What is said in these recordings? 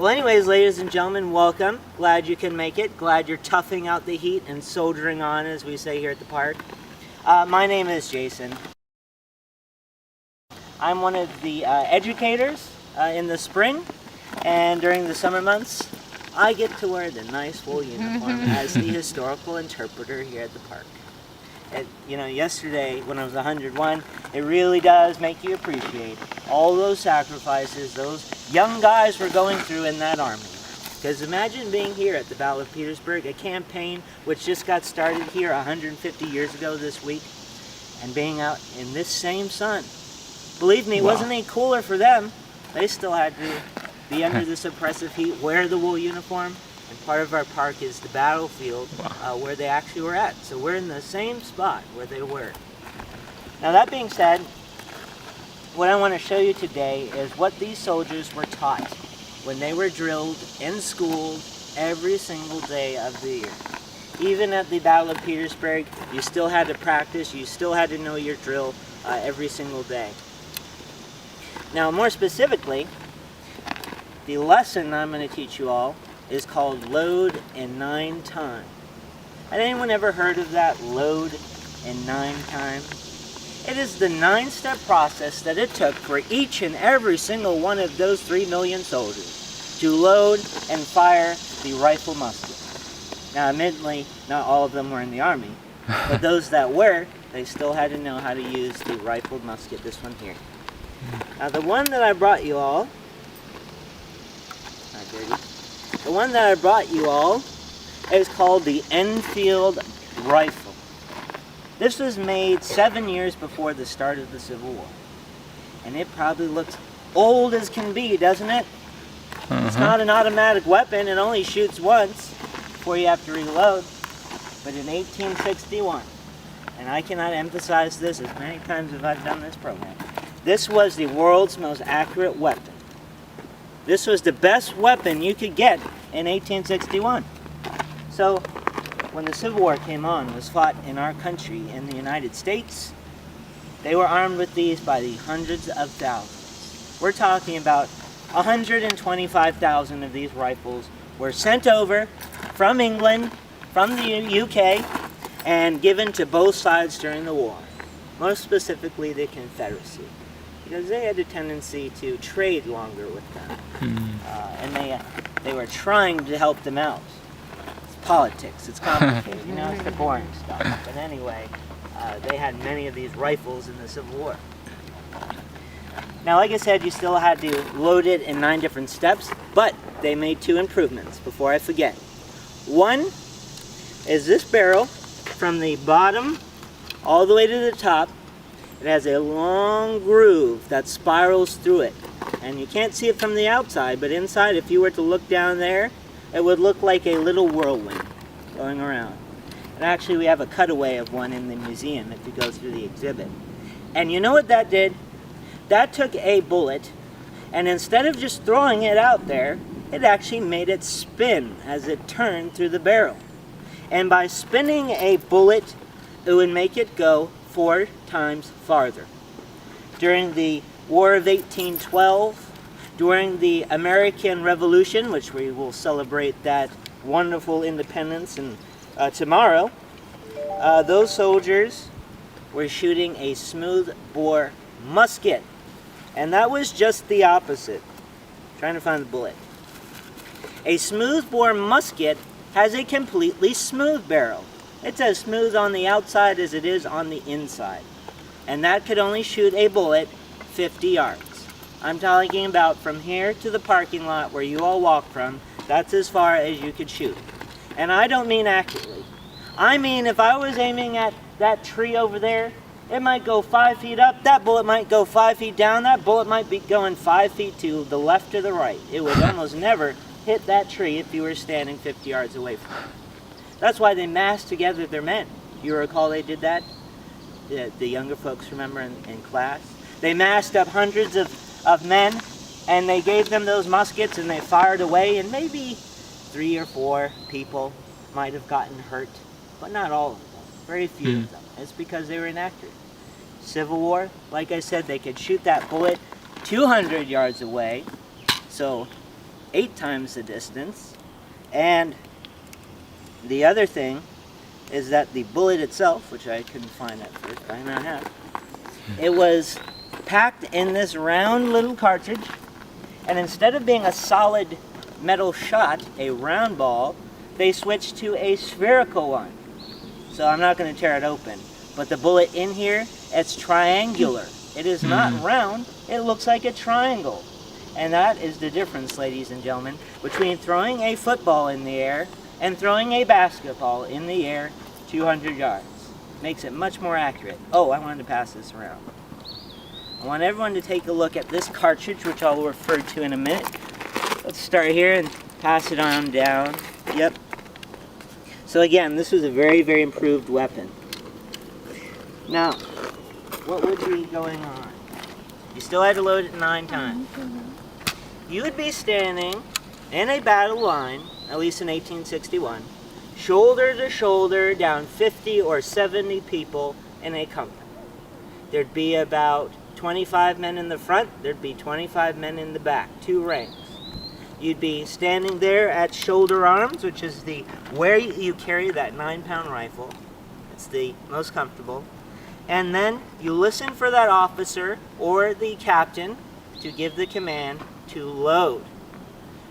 Well, anyways, ladies and gentlemen, welcome. Glad you can make it. Glad you're toughing out the heat and soldiering on, as we say here at the park. My name is Jason. I'm one of the educators in the spring, and during the summer months, I get to wear the nice wool uniform as the historical interpreter here at the park. And, you know, yesterday when I was 101, it really does make you appreciate all those sacrifices those young guys were going through in that army. Because imagine being here at the Battle of Petersburg, a campaign which just got started here 150 years ago this week, and being out in this same sun. Believe me, it wasn't any cooler for them. They still had to be under this oppressive heat, wear the wool uniform, and part of our park is the battlefield where they actually were at. So we're in the same spot where they were. Now that being said, what I want to show you today is what these soldiers were taught when they were drilled and schooled every single day of the year. Even at the Battle of Petersburg, you still had to practice, you still had to know your drill every single day. Now more specifically, the lesson I'm going to teach you all is called load in 9 time. Had anyone ever heard of that, load in 9 time? It is the 9-step process that it took for each and every single one of those 3 million soldiers to load and fire the rifle musket. Now admittedly, not all of them were in the army, but those that were, they still had to know how to use the rifled musket, this one here. Now the one that I brought you all, not dirty, the one that I brought you all is called the Enfield rifle. This was made 7 years before the start of the Civil War. And it probably looks old as can be, doesn't it? It's not an automatic weapon, it only shoots once before you have to reload. But in 1861, and I cannot emphasize this as many times as I've done this program, this was the world's most accurate weapon. This was the best weapon you could get in 1861. So, when the Civil War came on, was fought in our country, in the United States, they were armed with these by the hundreds of thousands. We're talking about 125,000 of these rifles were sent over from England, from the UK, and given to both sides during the war. Most specifically the Confederacy, because they had a tendency to trade longer with them. And they were trying to help them out. It's politics, it's complicated, you know, it's the boring stuff. But anyway, they had many of these rifles in the Civil War. Now, like I said, you still had to load it in 9 different steps, but they made 2 improvements before I forget. One is this barrel from the bottom all the way to the top. It has a long groove that spirals through it. And you can't see it from the outside, but inside, if you were to look down there, it would look like a little whirlwind going around. And actually, we have a cutaway of one in the museum if you go through the exhibit. And you know what that did? That took a bullet, and instead of just throwing it out there, it actually made it spin as it turned through the barrel. And by spinning a bullet, it would make it go 4 times farther. During the War of 1812, during the American Revolution, which we will celebrate that wonderful independence tomorrow, those soldiers were shooting a smooth bore musket. And that was just the opposite. Trying to find the bullet. A smooth bore musket has a completely smooth barrel. It's as smooth on the outside as it is on the inside. And that could only shoot a bullet 50 yards. I'm talking about from here to the parking lot where you all walk from, that's as far as you could shoot. And I don't mean accurately. I mean if I was aiming at that tree over there, it might go 5 feet up, that bullet might go 5 feet down, that bullet might be going 5 feet to the left or the right. It would almost never hit that tree if you were standing 50 yards away from it. That's why they massed together their men. You recall they did that? The younger folks remember in class? They massed up hundreds of men, and they gave them those muskets, and they fired away, and maybe 3 or 4 people might have gotten hurt, but not all of them. Very few of them. It's because they were inaccurate. Civil War, like I said, they could shoot that bullet 200 yards away. So 8 times the distance. And the other thing is that the bullet itself, which I couldn't find at first, but I now have, it was packed in this round little cartridge, and instead of being a solid metal shot, a round ball, they switched to a spherical one. So I'm not going to tear it open, but the bullet in here, it's triangular. It is not round, it looks like a triangle. And that is the difference, ladies and gentlemen, between throwing a football in the air and throwing a basketball in the air 200 yards. Makes it much more accurate. Oh, I wanted to pass this around. I want everyone to take a look at this cartridge, which I'll refer to in a minute. Let's start here and pass it on down. Yep. So again, this was a very, very improved weapon. Now, what would be going on? You still had to load it 9 times. You would be standing in a battle line, at least in 1861, shoulder to shoulder down 50 or 70 people in a company. There'd be about 25 men in the front, there'd be 25 men in the back, 2 ranks. You'd be standing there at shoulder arms, which is where you carry that 9-pound rifle. It's the most comfortable. And then you listen for that officer or the captain to give the command to load.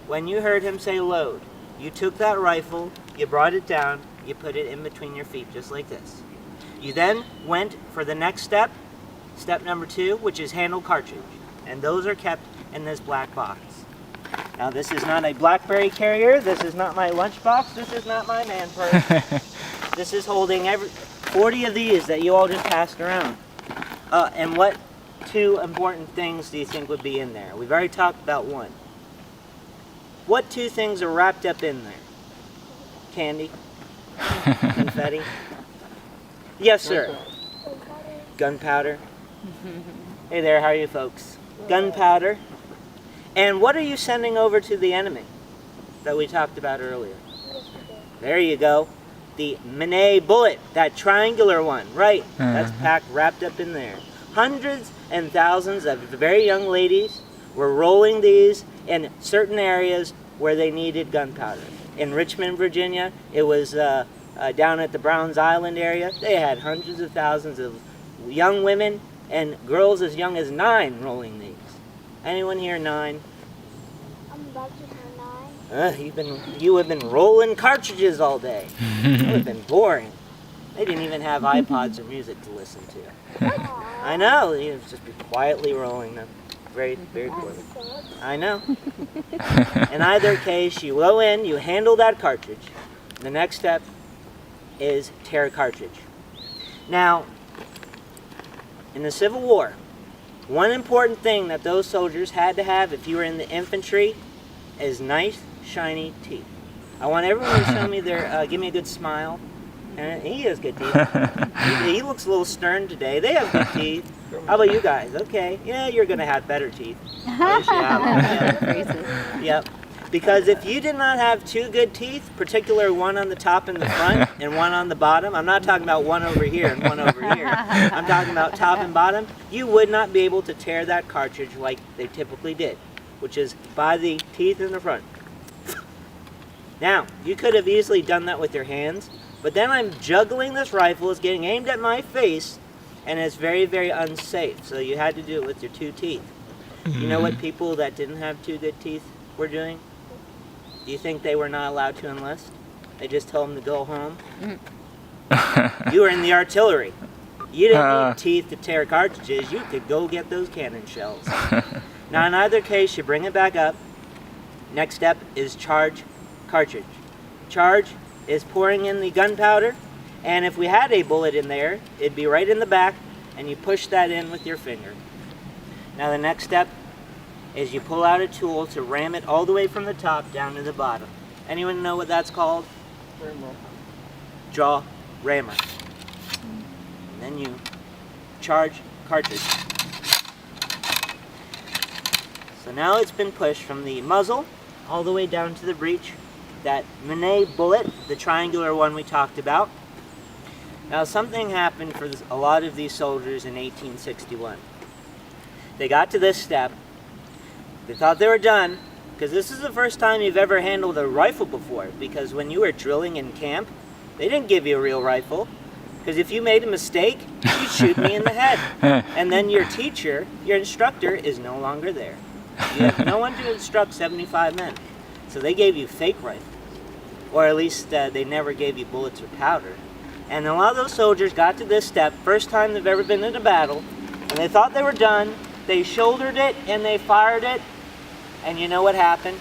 When you heard him say load, you took that rifle, you brought it down, you put it in between your feet, just like this. You then went for the next step, step number 2, which is handle cartridge. And those are kept in this black box. Now this is not a BlackBerry carrier, this is not my lunchbox, this is not my man purse. This is holding 40 of these that you all just passed around. And what 2 important things do you think would be in there? We've already talked about 1. What 2 things are wrapped up in there? Candy? Confetti? Yes, sir. Gunpowder. Hey there, how are you folks? Gunpowder. And what are you sending over to the enemy that we talked about earlier? There you go. The Minet bullet, that triangular one, right? That's wrapped up in there. Hundreds and thousands of very young ladies were rolling these in certain areas where they needed gunpowder. In Richmond, Virginia, it was down at the Browns Island area. They had hundreds of thousands of young women and girls as young as 9 rolling these. Anyone here 9? I'm about to turn 9. You have been rolling cartridges all day. It would have been boring. They didn't even have iPods or music to listen to. I know, you just be quietly rolling them. Very, very poorly. I know. In either case, you go in, you handle that cartridge. The next step is tear cartridge. Now, in the Civil War, one important thing that those soldiers had to have if you were in the infantry is nice, shiny teeth. I want everyone to show me their, give me a good smile. And he has good teeth. He looks a little stern today. They have good teeth. How about you guys? Okay. Yeah, you're going to have better teeth. Yep. Because if you did not have 2 good teeth, particularly one on the top and the front and one on the bottom, I'm not talking about one over here and one over here. I'm talking about top and bottom. You would not be able to tear that cartridge like they typically did, which is by the teeth in the front. Now, you could have easily done that with your hands, but then I'm juggling this rifle, it's getting aimed at my face, and it's very, very unsafe. So you had to do it with your 2 teeth. You know what people that didn't have 2 good teeth were doing? Do you think they were not allowed to enlist? They just told them to go home? You were in the artillery. You didn't need teeth to tear cartridges. You could go get those cannon shells. Now, in either case, you bring it back up. Next step is charge cartridge. Charge is pouring in the gunpowder, and if we had a bullet in there, it'd be right in the back, and you push that in with your finger. Now, the next step is you pull out a tool to ram it all the way from the top down to the bottom. Anyone know what that's called? Rammer. Jaw rammer. And then you charge cartridge. So now it's been pushed from the muzzle all the way down to the breech. That Minet bullet, the triangular one we talked about. Now something happened for a lot of these soldiers in 1861. They got to this step. They thought they were done, because this is the first time you've ever handled a rifle before, because when you were drilling in camp, they didn't give you a real rifle, because if you made a mistake, you'd shoot me in the head. And then your teacher, your instructor, is no longer there. You have no one to instruct 75 men. So they gave you fake rifles, or at least they never gave you bullets or powder. And a lot of those soldiers got to this step, first time they've ever been in a battle, and they thought they were done. They shouldered it and they fired it, and you know what happened?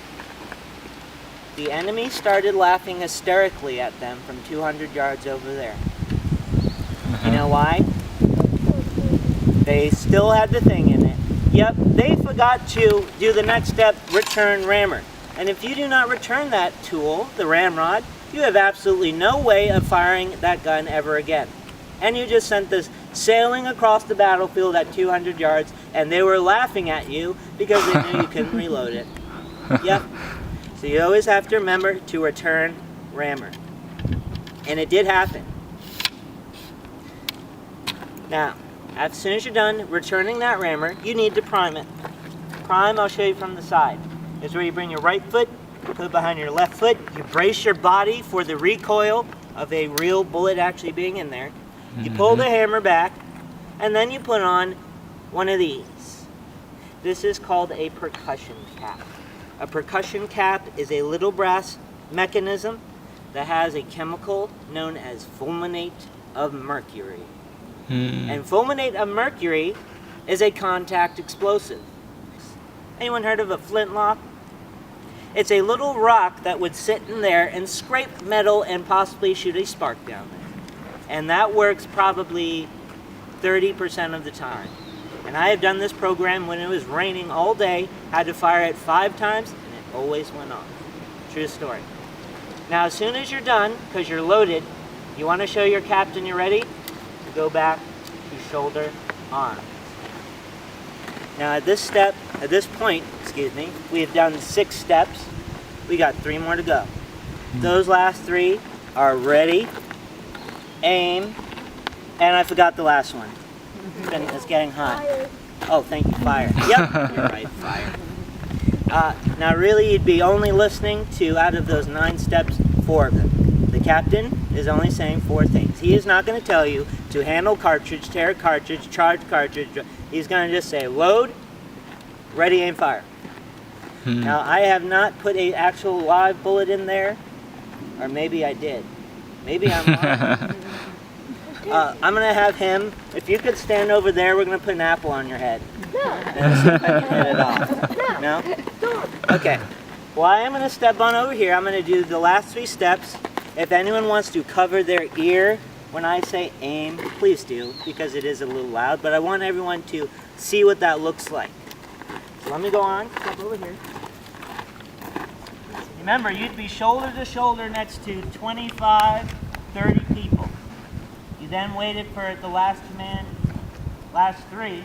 The enemy started laughing hysterically at them from 200 yards over there. You know why? They still had the thing in it. Yep, they forgot to do the next step, return rammer. And if you do not return that tool, the ramrod, you have absolutely no way of firing that gun ever again. And you just sent this sailing across the battlefield at 200 yards, and they were laughing at you because they knew you couldn't reload it. Yep. So you always have to remember to return rammer. And it did happen. Now, as soon as you're done returning that rammer, you need to prime it. Prime, I'll show you from the side. It's where you bring your right foot, put it behind your left foot, you brace your body for the recoil of a real bullet actually being in there. You pull the hammer back, and then you put on one of these. This is called a percussion cap. A percussion cap is a little brass mechanism that has a chemical known as fulminate of mercury. And fulminate of mercury is a contact explosive. Anyone heard of a flintlock? It's a little rock that would sit in there and scrape metal and possibly shoot a spark down there. And that works probably 30% of the time. And I have done this program when it was raining all day, had to fire it 5 times, and it always went off. True story. Now, as soon as you're done, because you're loaded, you want to show your captain you're ready to go back to shoulder arms. Now, at this point, we have done 6 steps. We got 3 more to go. Those last 3 are ready, aim, and I forgot the last one. It's getting hot. Fire. Oh, thank you, fire. Yep, you're right, fire. Now really you'd be only listening to, out of those 9 steps, 4 of them. The captain is only saying 4 things. He is not going to tell you to handle cartridge, tear cartridge, charge cartridge. He's going to just say load, ready, aim, fire. Now I have not put an actual live bullet in there, or maybe I did. Maybe I'm lying. I'm going to have him, if you could stand over there, we're going to put an apple on your head. No. And see if I can hit it off. No? Okay. Well, I am going to step on over here. I'm going to do the last 3 steps. If anyone wants to cover their ear when I say aim, please do, because it is a little loud, but I want everyone to see what that looks like. So let me go on, step over here. Remember, you'd be shoulder to shoulder next to 25, 30 people. You then waited for the last command, last 3.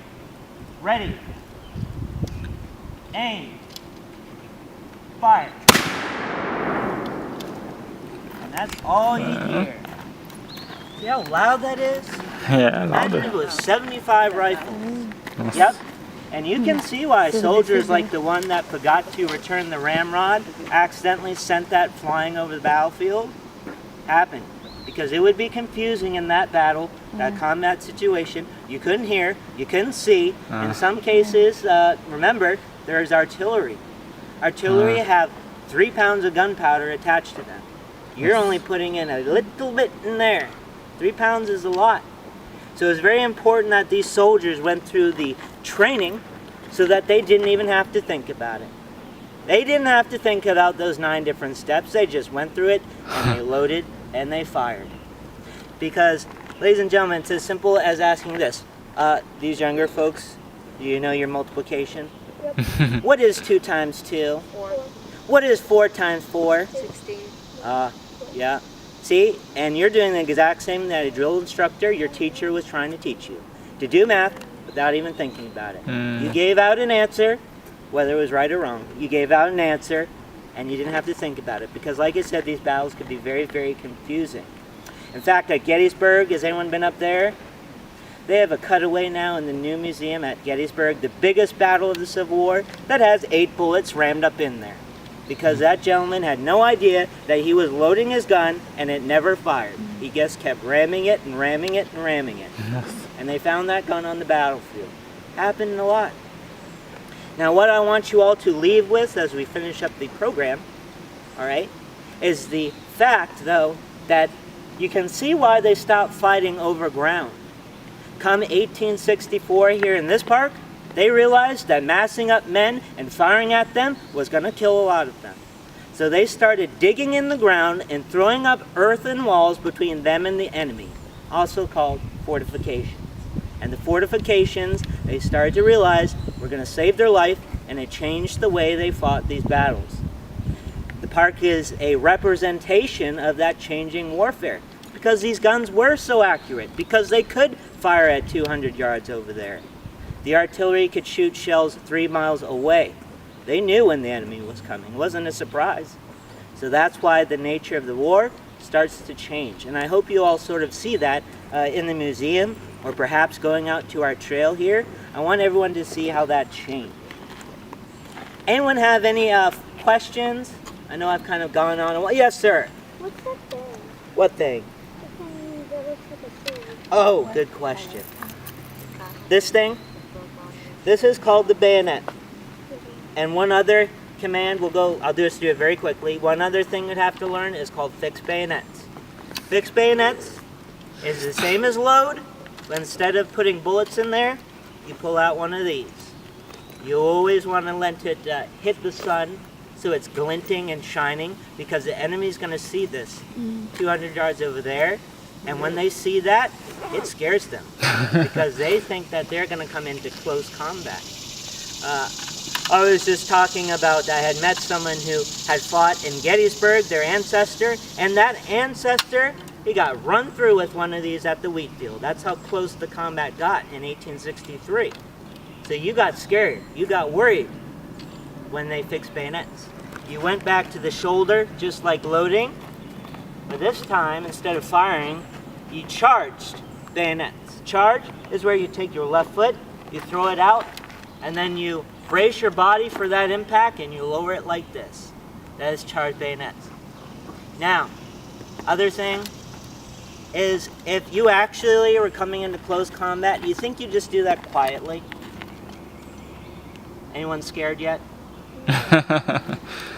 Ready. Aim. Fire. And that's all you hear. See how loud that is? Yeah, Imagine louder. it was 75 rifles. Yep. And you can see why soldiers like the one that forgot to return the ramrod accidentally sent that flying over the battlefield happened. Because it would be confusing in that battle, that combat situation. You couldn't hear, you couldn't see. In some cases, remember, there's artillery. Artillery have 3 pounds of gunpowder attached to them. You're only putting in a little bit in there. 3 pounds is a lot. So it's very important that these soldiers went through the training so that they didn't even have to think about it. They didn't have to think about those 9 different steps. They just went through it and they loaded and they fired. Because, ladies and gentlemen, it's as simple as asking this. These younger folks, do you know your multiplication? Yep. What is 2 times 2? 4. What is 4 times 4? 16. Yeah. See, and you're doing the exact same that a drill instructor, your teacher, was trying to teach you. To do math without even thinking about it. You gave out an answer, whether it was right or wrong. You gave out an answer, and you didn't have to think about it. Because like I said, these battles could be very, very confusing. In fact, at Gettysburg, has anyone been up there? They have a cutaway now in the new museum at Gettysburg, the biggest battle of the Civil War, that has 8 bullets rammed up in there. Because that gentleman had no idea that he was loading his gun and it never fired. He just kept ramming it and ramming it and ramming it. And they found that gun on the battlefield. Happened a lot. Now what I want you all to leave with as we finish up the program, all right, is the fact, though, that you can see why they stopped fighting over ground. Come 1864 here in this park, they realized that massing up men and firing at them was going to kill a lot of them. So they started digging in the ground and throwing up earthen walls between them and the enemy, also called fortifications. And the fortifications, they started to realize, were going to save their life, and it changed the way they fought these battles. The park is a representation of that changing warfare, because these guns were so accurate, because they could fire at 200 yards over there. The artillery could shoot shells 3 miles away. They knew when the enemy was coming. It wasn't a surprise. So that's why the nature of the war starts to change. And I hope you all sort of see that in the museum, or perhaps going out to our trail here. I want everyone to see how that changed. Anyone have any questions? I know I've kind of gone on. Yes, sir. What's that thing? What thing? The thing that looks like a sword. Oh, good question. This thing? This is called the bayonet. And one other command, I'll do it very quickly. One other thing you'd have to learn is called fixed bayonets. Fixed bayonets is the same as load, but instead of putting bullets in there, you pull out one of these. You always want to let it hit the sun so it's glinting and shining, because the enemy's going to see this 200 yards over there, and when they see that, it scares them because they think that they're going to come into close combat. I was just talking about, I had met someone who had fought in Gettysburg, their ancestor, and that ancestor, he got run through with one of these at the wheat field. That's how close the combat got in 1863. So you got scared, you got worried when they fixed bayonets. You went back to the shoulder, just like loading, but this time, instead of firing, you charged bayonets. Charge is where you take your left foot, you throw it out, and then you brace your body for that impact and you lower it like this. That is charged bayonets. Now, other thing is, if you actually were coming into close combat, you think you just do that quietly? Anyone scared yet?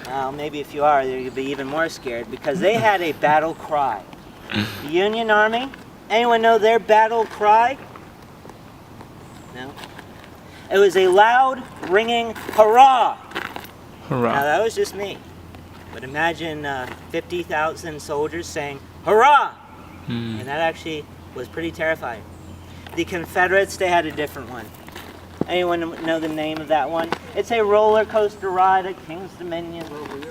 Well, maybe if you are, you'll be even more scared, because they had a battle cry. The Union Army, anyone know their battle cry? No? It was a loud, ringing hurrah! Hurrah. Now that was just me. But imagine 50,000 soldiers saying, hurrah! And that actually was pretty terrifying. The Confederates, they had a different one. Anyone know the name of that one? It's a roller coaster ride at King's Dominion.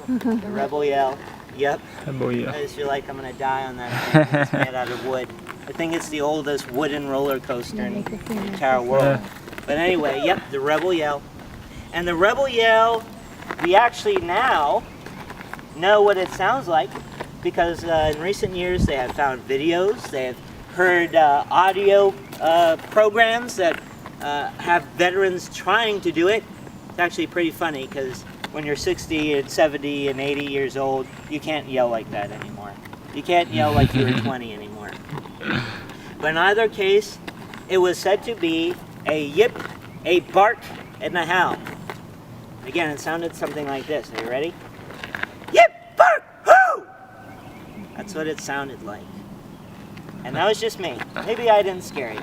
The Rebel Yell. Yep. Rebel Yell. I just feel like I'm going to die on that thing. It's made out of wood. I think it's the oldest wooden roller coaster in the entire world. But anyway, yep, the Rebel Yell. And the Rebel Yell, we actually now know what it sounds like, because in recent years they have found videos, they have heard audio programs that have veterans trying to do it. It's actually pretty funny, because when you're 60 and 70 and 80 years old, you can't yell like that anymore. You can't yell like you were 20 anymore. But in either case, it was said to be a yip, a bark, and a howl. Again, it sounded something like this. Are you ready? Yip, bark, hoo! That's what it sounded like. And that was just me. Maybe I didn't scare you.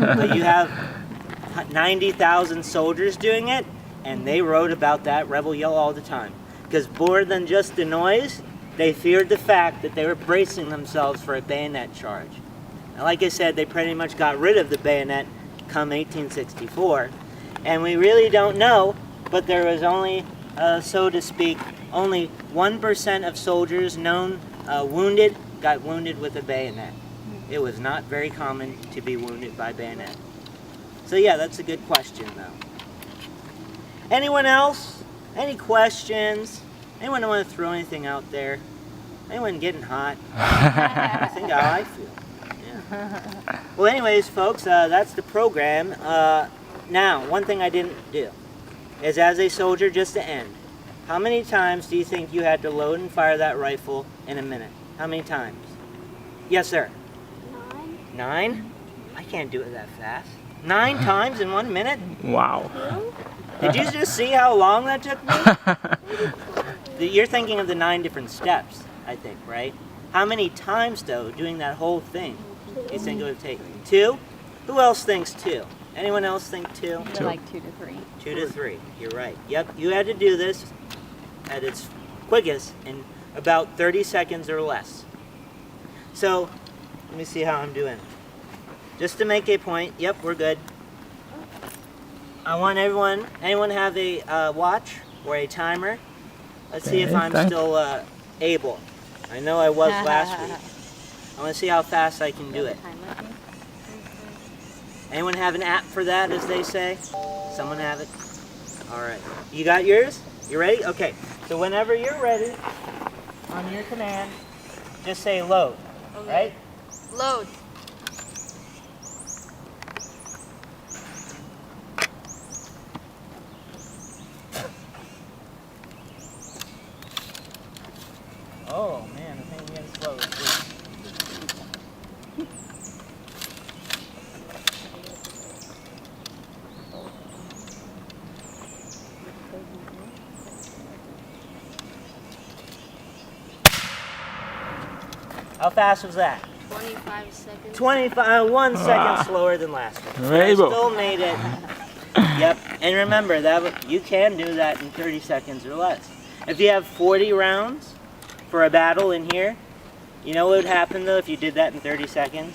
But you have 90,000 soldiers doing it, and they wrote about that Rebel Yell all the time. Because more than just the noise, they feared the fact that they were bracing themselves for a bayonet charge. Now, like I said, they pretty much got rid of the bayonet come 1864, and we really don't know, but there was only, so to speak, only 1% of soldiers known wounded got wounded with a bayonet. It was not very common to be wounded by bayonet. So yeah, that's a good question, though. Anyone else? Any questions? Anyone want to throw anything out there? Anyone getting hot? I think how I feel. Yeah. Well, anyways, folks, that's the program. Now, one thing I didn't do is, as a soldier, just to end, how many times do you think you had to load and fire that rifle in a minute? How many times? Yes, sir. 9. 9? I can't do it that fast. 9 times in 1 minute? Wow. Did you just see how long that took me? You're thinking of the 9 different steps, I think, right? How many times, though, doing that whole thing do you think it would take? 2? Who else thinks 2? Anyone else think 2? Like 2 to 3. 2 to 3. You're right. Yep, you had to do this at its quickest in about 30 seconds or less. So, let me see how I'm doing. Just to make a point, yep, we're good. I want anyone have a watch or a timer? Let's see if I'm still able. I know I was last week. I want to see how fast I can do it. Anyone have an app for that, as they say? Someone have it? All right. You got yours? You ready? Okay. So whenever you're ready, on your command, just say load. Okay. Right? Load. Oh man, I think I'm getting slow. How fast was that? 25 seconds. 1 second slower than last one. Very I good. still made it. Yep. And remember that you can do that in 30 seconds or less. If you have 40 rounds for a battle in here, you know what would happen though if you did that in 30 seconds?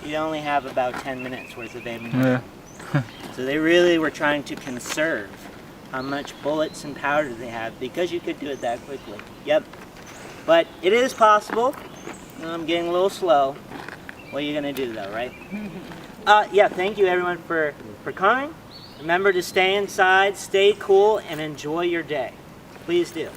You'd only have about 10 minutes worth of ammunition. Yeah. So they really were trying to conserve how much bullets and powder they have because you could do it that quickly. Yep. But it is possible. I'm getting a little slow. What are you going to do though, right? Yeah, thank you everyone for coming. Remember to stay inside, stay cool, and enjoy your day. Please do.